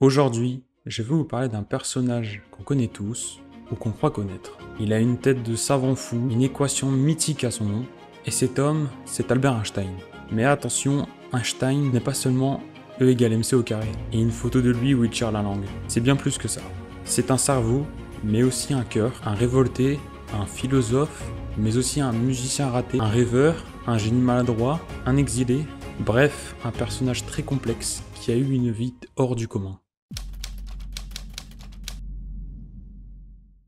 Aujourd'hui, je vais vous parler d'un personnage qu'on connaît tous, ou qu'on croit connaître. Il a une tête de savant fou, une équation mythique à son nom, et cet homme, c'est Albert Einstein. Mais attention, Einstein n'est pas seulement E égale MC au carré, et une photo de lui où il tire la langue. C'est bien plus que ça. C'est un cerveau, mais aussi un cœur, un révolté, un philosophe, mais aussi un musicien raté, un rêveur, un génie maladroit, un exilé, bref, un personnage très complexe qui a eu une vie hors du commun.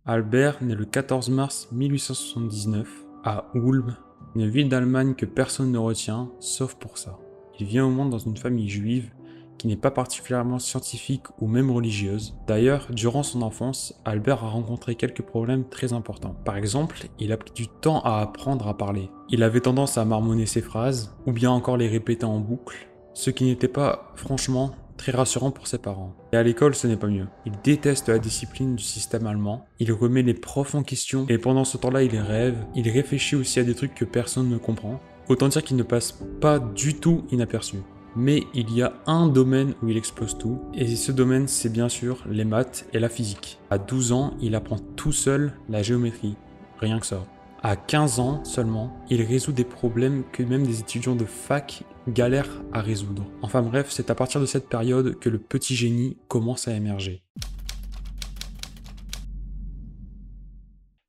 Albert naît le 14 mars 1879 à Ulm, une ville d'Allemagne que personne ne retient, sauf pour ça. Il vient au monde dans une famille juive qui n'est pas particulièrement scientifique ou même religieuse. D'ailleurs, durant son enfance, Albert a rencontré quelques problèmes très importants. Par exemple, il a pris du temps à apprendre à parler. Il avait tendance à marmonner ses phrases, ou bien encore les répéter en boucle, ce qui n'était pas, franchement, très rassurant pour ses parents. Et à l'école, ce n'est pas mieux. Il déteste la discipline du système allemand, il remet les profs en question, et pendant ce temps-là, il rêve, il réfléchit aussi à des trucs que personne ne comprend. Autant dire qu'il ne passe pas du tout inaperçu. Mais il y a un domaine où il explose tout, et ce domaine, c'est bien sûr les maths et la physique. À 12 ans, il apprend tout seul la géométrie, rien que ça. À 15 ans seulement, il résout des problèmes que même des étudiants de fac galèrent à résoudre. Enfin bref, c'est à partir de cette période que le petit génie commence à émerger.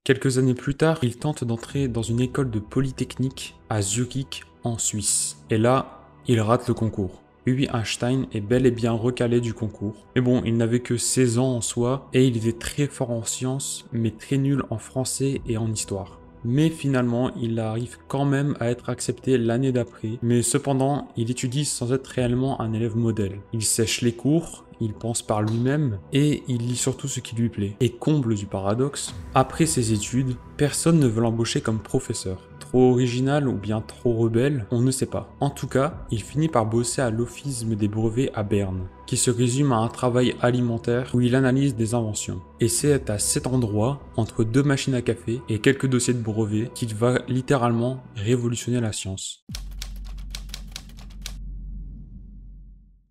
Quelques années plus tard, il tente d'entrer dans une école de polytechnique à Zurich, en Suisse. Et là, il rate le concours. Oui, Einstein est bel et bien recalé du concours. Mais bon, il n'avait que 16 ans en soi, et il était très fort en sciences, mais très nul en français et en histoire. Mais finalement, il arrive quand même à être accepté l'année d'après. Mais cependant, il étudie sans être réellement un élève modèle. Il sèche les cours, il pense par lui-même, et il lit surtout ce qui lui plaît. Et comble du paradoxe, après ses études, personne ne veut l'embaucher comme professeur. Trop original ou bien trop rebelle, on ne sait pas. En tout cas, il finit par bosser à l'office des brevets à Berne, qui se résume à un travail alimentaire où il analyse des inventions. Et c'est à cet endroit, entre deux machines à café et quelques dossiers de brevets, qu'il va littéralement révolutionner la science.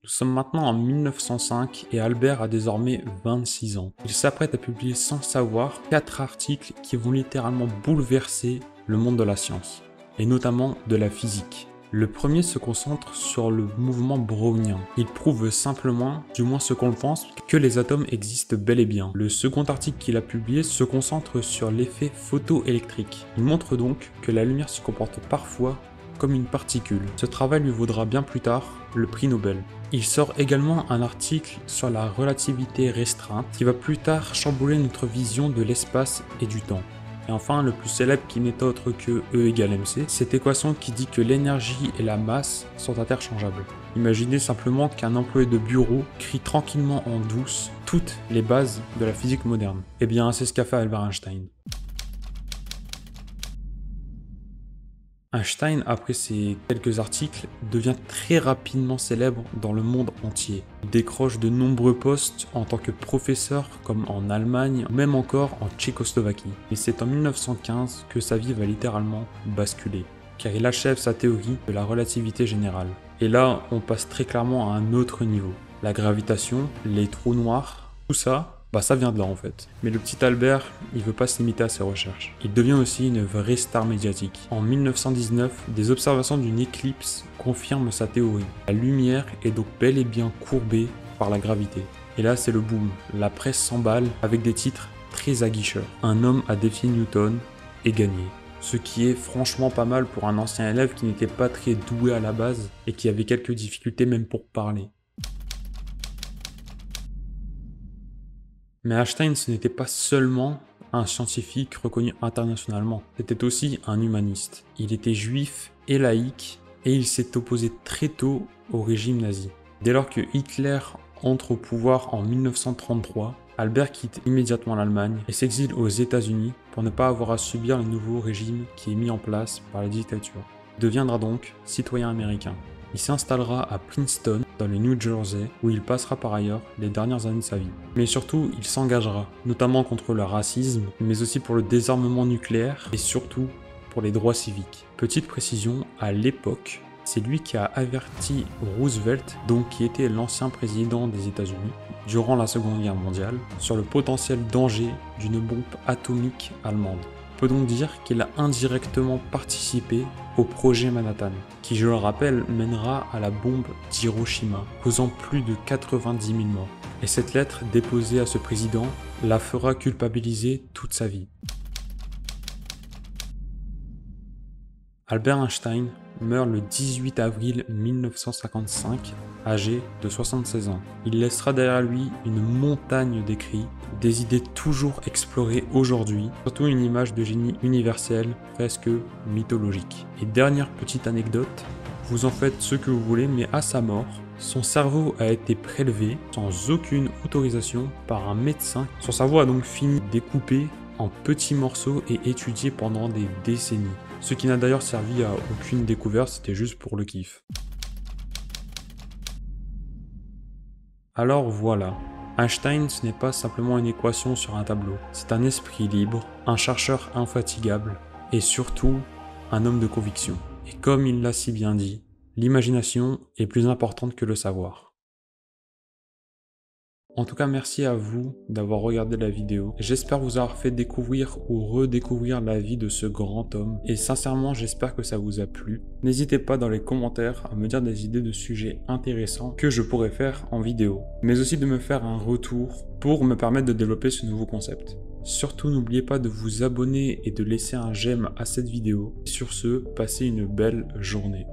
Nous sommes maintenant en 1905 et Albert a désormais 26 ans. Il s'apprête à publier sans savoir 4 articles qui vont littéralement bouleverser le monde de la science, et notamment de la physique. Le premier se concentre sur le mouvement brownien. Il prouve simplement, du moins ce qu'on le pense, que les atomes existent bel et bien. Le second article qu'il a publié se concentre sur l'effet photoélectrique. Il montre donc que la lumière se comporte parfois comme une particule. Ce travail lui vaudra bien plus tard le prix Nobel. Il sort également un article sur la relativité restreinte qui va plus tard chambouler notre vision de l'espace et du temps. Et enfin, le plus célèbre qui n'est autre que E égale MC, cette équation qui dit que l'énergie et la masse sont interchangeables. Imaginez simplement qu'un employé de bureau crie tranquillement en douce toutes les bases de la physique moderne. Eh bien, c'est ce qu'a fait Albert Einstein. Einstein, après ces quelques articles, devient très rapidement célèbre dans le monde entier. Il décroche de nombreux postes en tant que professeur, comme en Allemagne, même encore en Tchécoslovaquie. Et c'est en 1915 que sa vie va littéralement basculer, car il achève sa théorie de la relativité générale. Et là, on passe très clairement à un autre niveau. La gravitation, les trous noirs, tout ça, ça vient de là en fait. Mais le petit Albert, il veut pas se limiter à ses recherches. Il devient aussi une vraie star médiatique. En 1919, des observations d'une éclipse confirment sa théorie. La lumière est donc bel et bien courbée par la gravité. Et là, c'est le boom. La presse s'emballe avec des titres très aguicheurs. Un homme a défié Newton et gagné. Ce qui est franchement pas mal pour un ancien élève qui n'était pas très doué à la base et qui avait quelques difficultés même pour parler. Mais Einstein, ce n'était pas seulement un scientifique reconnu internationalement, c'était aussi un humaniste. Il était juif et laïque, et il s'est opposé très tôt au régime nazi. Dès lors que Hitler entre au pouvoir en 1933, Albert quitte immédiatement l'Allemagne et s'exile aux États-Unis pour ne pas avoir à subir le nouveau régime qui est mis en place par la dictature. Il deviendra donc citoyen américain. Il s'installera à Princeton, dans le New Jersey, où il passera par ailleurs les dernières années de sa vie. Mais surtout, il s'engagera, notamment contre le racisme, mais aussi pour le désarmement nucléaire, et surtout pour les droits civiques. Petite précision, à l'époque, c'est lui qui a averti Roosevelt, donc qui était l'ancien président des États-Unis, durant la Seconde Guerre mondiale sur le potentiel danger d'une bombe atomique allemande. On peut donc dire qu'il a indirectement participé au projet Manhattan, qui, je le rappelle, mènera à la bombe d'Hiroshima, causant plus de 90 000 morts. Et cette lettre déposée à ce président la fera culpabiliser toute sa vie. Albert Einstein meurt le 18 avril 1955, âgé de 76 ans. Il laissera derrière lui une montagne d'écrits, des idées toujours explorées aujourd'hui, surtout une image de génie universel, presque mythologique. Et dernière petite anecdote, vous en faites ce que vous voulez, mais à sa mort, son cerveau a été prélevé sans aucune autorisation par un médecin. Son cerveau a donc fini découpé en petits morceaux et étudié pendant des décennies. Ce qui n'a d'ailleurs servi à aucune découverte, c'était juste pour le kiff. Alors voilà, Einstein ce n'est pas simplement une équation sur un tableau, c'est un esprit libre, un chercheur infatigable et surtout un homme de conviction. Et comme il l'a si bien dit, l'imagination est plus importante que le savoir. En tout cas, merci à vous d'avoir regardé la vidéo. J'espère vous avoir fait découvrir ou redécouvrir la vie de ce grand homme. Et sincèrement, j'espère que ça vous a plu. N'hésitez pas dans les commentaires à me dire des idées de sujets intéressants que je pourrais faire en vidéo. Mais aussi de me faire un retour pour me permettre de développer ce nouveau concept. Surtout, n'oubliez pas de vous abonner et de laisser un j'aime à cette vidéo. Sur ce, passez une belle journée.